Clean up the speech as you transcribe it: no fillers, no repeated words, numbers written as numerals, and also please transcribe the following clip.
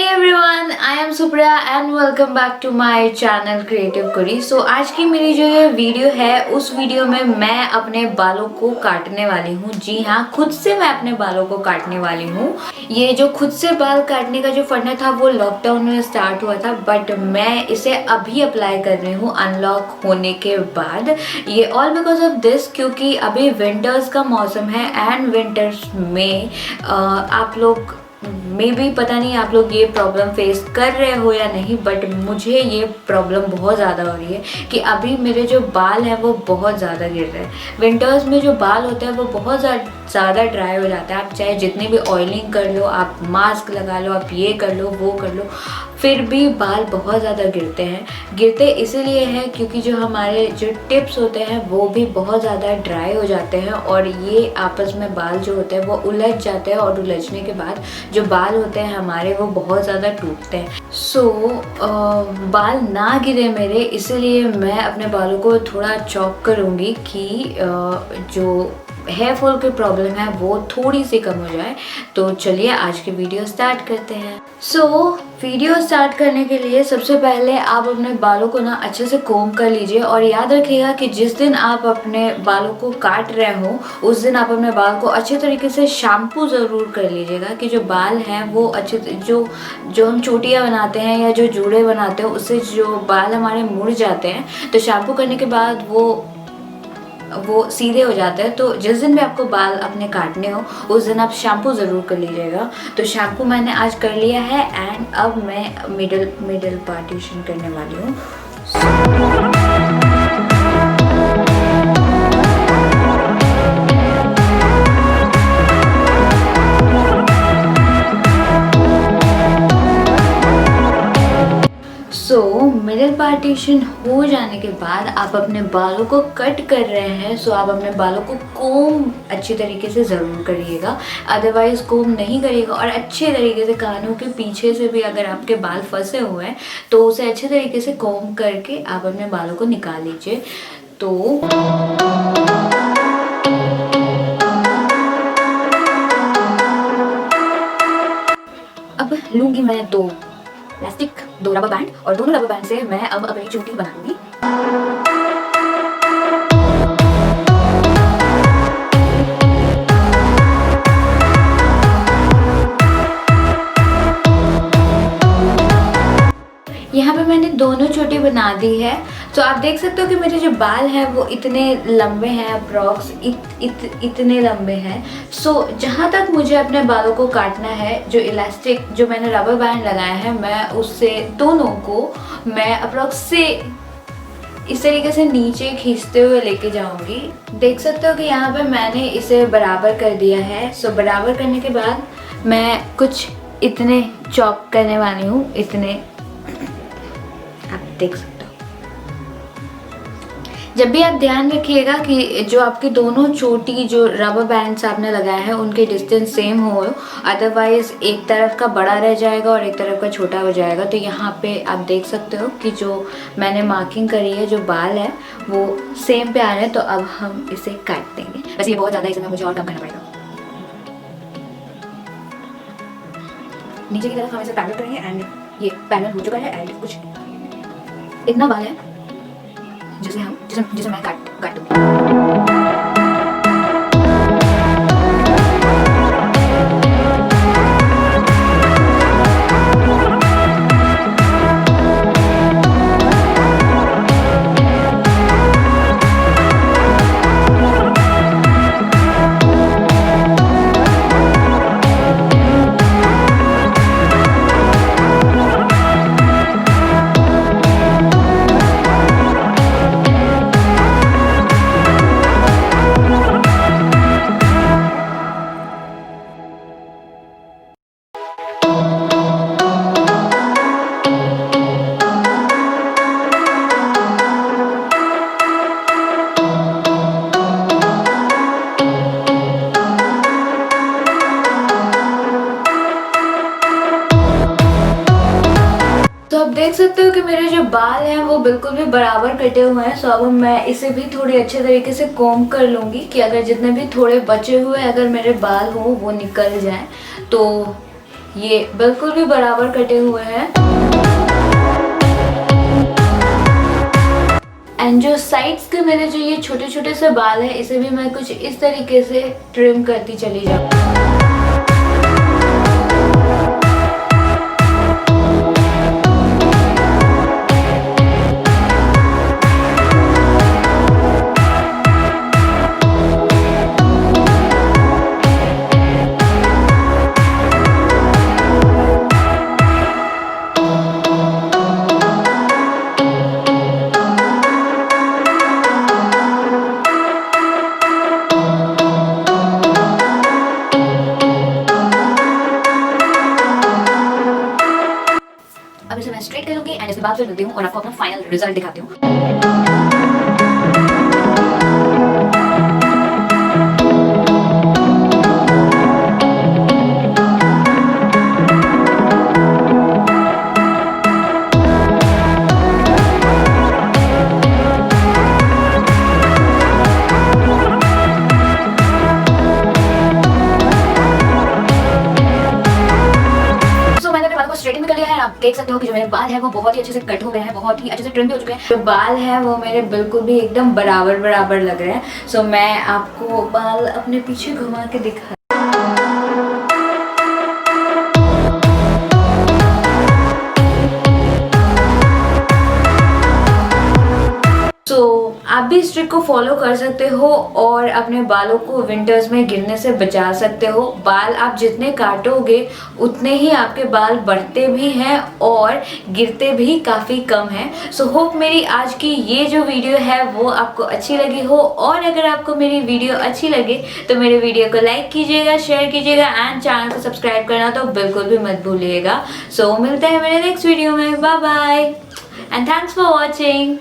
Everyone, I am Supriya and welcome back to my channel creative Kudi. So आज की मेरी जो ये वीडियो है, उस वीडियो में मैं अपने बालों को काटने वाली हूँ। जी हाँ, खुद से मैं अपने बालों को काटने वाली हूँ। ये जो खुद से बाल काटने का जो फंडा था वो लॉकडाउन में स्टार्ट हुआ था, बट मैं इसे अभी अप्लाई कर रही हूँ अनलॉक होने के बाद। ये ऑल बिकॉज ऑफ दिस, क्योंकि अभी विंटर्स का मौसम है एंड विंटर्स में आप लोग मे भी, पता नहीं आप लोग ये प्रॉब्लम फेस कर रहे हो या नहीं, बट मुझे ये प्रॉब्लम बहुत ज़्यादा हो रही है कि अभी मेरे जो बाल हैं वो बहुत ज़्यादा गिर रहे हैं। विंटर्स में जो बाल होते हैं वो बहुत ज़्यादा ड्राई हो जाता है। आप चाहे जितनी भी ऑयलिंग कर लो, आप मास्क लगा लो, आप ये कर लो वो कर लो, फिर भी बाल बहुत ज़्यादा गिरते हैं। गिरते इसीलिए हैं क्योंकि जो हमारे जो टिप्स होते हैं वो भी बहुत ज़्यादा ड्राई हो जाते हैं और ये आपस में बाल जो होते हैं वो उलझ जाते हैं और उलझने के बाद जो बाल होते हैं हमारे वो बहुत ज़्यादा टूटते हैं। बाल ना गिरे मेरे, इसीलिए मैं अपने बालों को थोड़ा चॉप करूँगी कि जो हेयर फॉल की प्रॉब्लम है वो थोड़ी सी कम हो जाए। तो चलिए आज की वीडियो स्टार्ट करते हैं। वीडियो स्टार्ट करने के लिए सबसे पहले आप अपने बालों को ना अच्छे से कोम कर लीजिए और याद रखिएगा कि जिस दिन आप अपने बालों को काट रहे हो उस दिन आप अपने बाल को अच्छे तरीके से शैम्पू ज़रूर कर लीजिएगा कि जो बाल हैं वो अच्छे, जो हम चोटियाँ बनाते हैं या जो जूड़े बनाते हैं उससे जो बाल हमारे मुड़ जाते हैं, तो शैम्पू करने के बाद वो सीधे हो जाते हैं। तो जिस दिन भी आपको बाल अपने काटने हो उस दिन आप शैम्पू ज़रूर कर लीजिएगा। तो शैम्पू मैंने आज कर लिया है एंड अब मैं मिडल पार्टीशन करने वाली हूँ। मिडल पार्टीशन हो जाने के बाद आप अपने बालों को कट कर रहे हैं, आप अपने बालों को कोम अच्छी तरीके से ज़रूर करिएगा, अदरवाइज़ कोम नहीं करिएगा। और अच्छे तरीके से कानों के पीछे से भी अगर आपके बाल फंसे हुए हैं तो उसे अच्छे तरीके से कोम करके आप अपने बालों को निकाल लीजिए। तो अब लूँगी मैं दो रबर बैंड और दोनों रबर बैंड से मैं अब अपनी चोटी बनाऊंगी। यहाँ पे मैंने दोनों चोटी बना दी है। तो आप देख सकते हो कि मेरे जो बाल हैं वो इतने लंबे हैं, अप्रॉक्स इतने लंबे हैं। जहाँ तक मुझे अपने बालों को काटना है, जो इलास्टिक जो मैंने रबर बैंड लगाया है, मैं उससे दोनों को मैं अप्रॉक्स से इस तरीके से नीचे खींचते हुए लेके जाऊंगी। देख सकते हो कि यहाँ पे मैंने इसे बराबर कर दिया है। बराबर करने के बाद मैं कुछ इतने चॉप करने वाली हूँ, इतने आप देख सकते हो। जब भी आप ध्यान रखिएगा कि जो आपकी दोनों चोटी जो रबर बैंड्स आपने लगाए हैं उनके डिस्टेंस सेम हो, अदरवाइज एक तरफ का बड़ा रह जाएगा और एक तरफ का छोटा हो जाएगा। तो यहाँ पे आप देख सकते हो कि जो मैंने मार्किंग करी है, जो बाल है वो सेम पे आ रहे हैं। तो अब हम इसे काट देंगे। वैसे ये बहुत ज़्यादा, इसमें मुझे और कम करना पड़ेगा। नीचे की तरफ हम इसे पैनल करेंगे एंड ये पैनल हो चुका है एंड कुछ इतना बाल है जिसे मैं काट दूँगी। देख सकते हो कि मेरे जो बाल हैं वो बिल्कुल भी बराबर कटे हुए हैं। अब मैं इसे भी थोड़ी अच्छे तरीके से कोम कर लूँगी कि अगर जितने भी थोड़े बचे हुए अगर मेरे बाल हो वो निकल जाएं। तो ये बिल्कुल भी बराबर कटे हुए हैं। एंड जो साइड्स के मेरे जो ये छोटे छोटे से बाल है, इसे भी मैं कुछ इस तरीके से ट्रिम करती चली जाऊँ। अब इसे मैं स्ट्रेट करूंगी एंड इसके बाद फिर मिलती हूँ और आपको अपना फाइनल रिजल्ट दिखाती हूँ। स्ट्रेटिंग भी कर लिया है। आप देख सकते हो कि जो मेरे बाल है वो बहुत ही अच्छे से कट हो गए हैं, बहुत ही अच्छे से ट्रिम भी हो चुके हैं। जो बाल है वो मेरे बिल्कुल भी एकदम बराबर बराबर लग रहे हैं। सो मैं आपको बाल अपने पीछे घुमा के दिखा। आप भी इस ट्रिक को फॉलो कर सकते हो और अपने बालों को विंटर्स में गिरने से बचा सकते हो। बाल आप जितने काटोगे उतने ही आपके बाल बढ़ते भी हैं और गिरते भी काफ़ी कम हैं। सो होप मेरी आज की ये जो वीडियो है वो आपको अच्छी लगी हो, और अगर आपको मेरी वीडियो अच्छी लगे तो मेरे वीडियो को लाइक कीजिएगा, शेयर कीजिएगा एंड चैनल को सब्सक्राइब करना तो बिल्कुल भी मत भूलिएगा। सो मिलते हैं मेरे नेक्स्ट वीडियो में। Bye bye and thanks for watching.